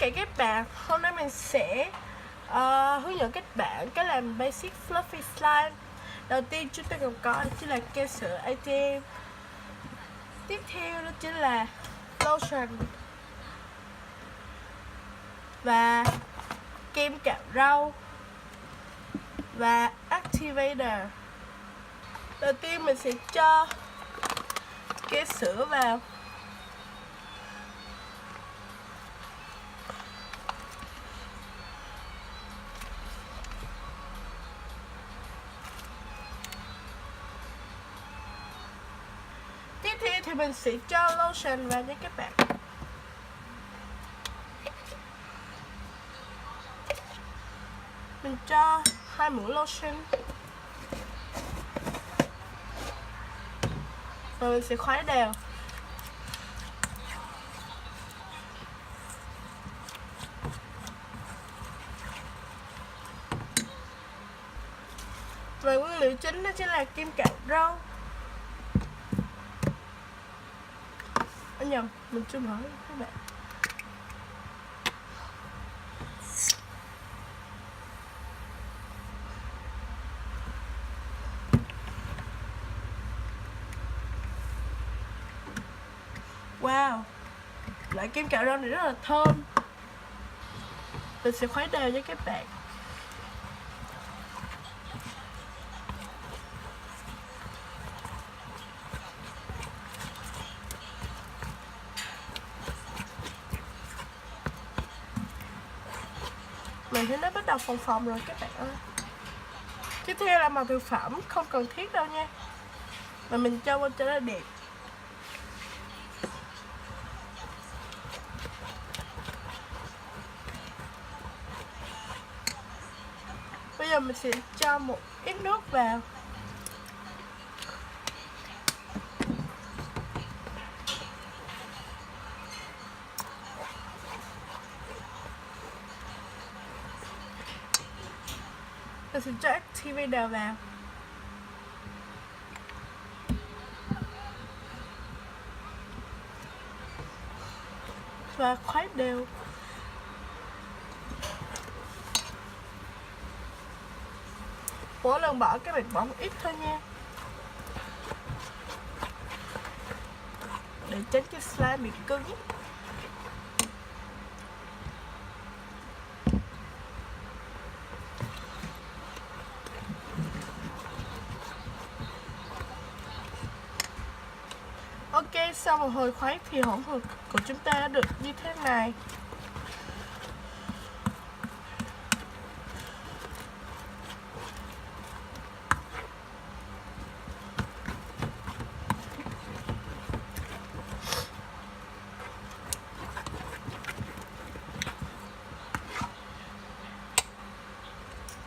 cả các bạn, hôm nay mình sẽ hướng dẫn các bạn cách làm basic fluffy slime. Đầu tiên chúng ta cần có chính là kem sữa ATM. Tiếp theo đó chính là lotion và kem cạo râu và activator. Đầu tiên mình sẽ cho kem sữa vào. Tiếp theo thì mình sẽ cho lotion vào nha các bạn. Mình cho 2 muỗng lotion. Và mình sẽ khuấy đều. Và nguyên liệu chính đó chính là kem cạo râu. Nhầm, mình chưa mở các bạn. Wow, loại kem cạo râu này rất là thơm. Mình sẽ khuấy đều với các bạn. Mình thấy nó bắt đầu phồng phồng rồi các bạn ơi. Tiếp theo là màu thực phẩm, không cần thiết đâu nha, mà mình cho vô cho nó đẹp. Bây giờ mình sẽ cho một ít nước vào. Mình sẽ cho activator vào. Và khuấy đều. Mỗi lần bỏ các bạn bỏ một ít thôi nha, để tránh cái slime bị cứng. Ok, sau một hồi khuấy thì hỗn hợp của chúng ta đã được như thế này.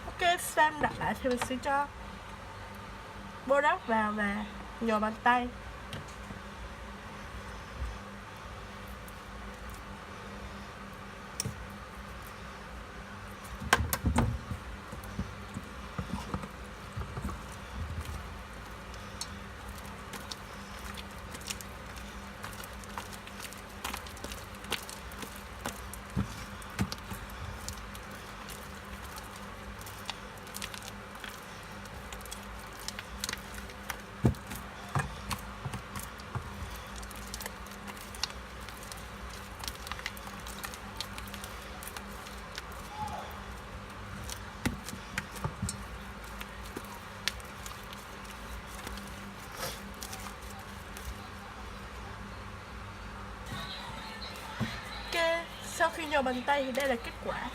Ok, slime đặt lại thì mình sẽ cho bô đắp vào và nhồi bàn tay. Sau khi nhồi bàn tay thì đây là kết quả.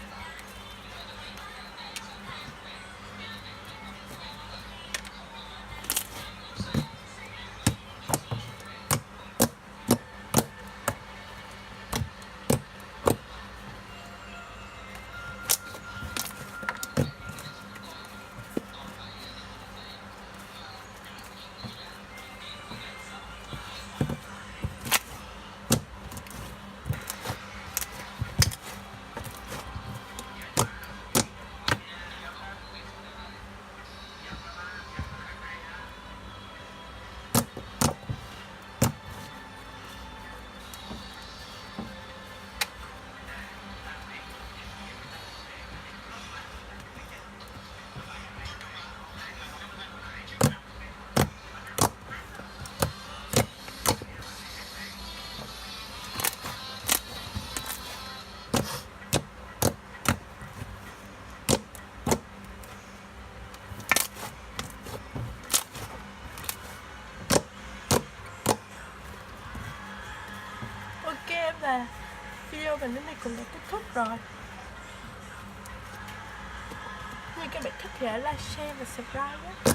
là video mình đến đây cũng đã kết thúc rồi. Nếu các bạn thích thì hãy like, share và subscribe nhé.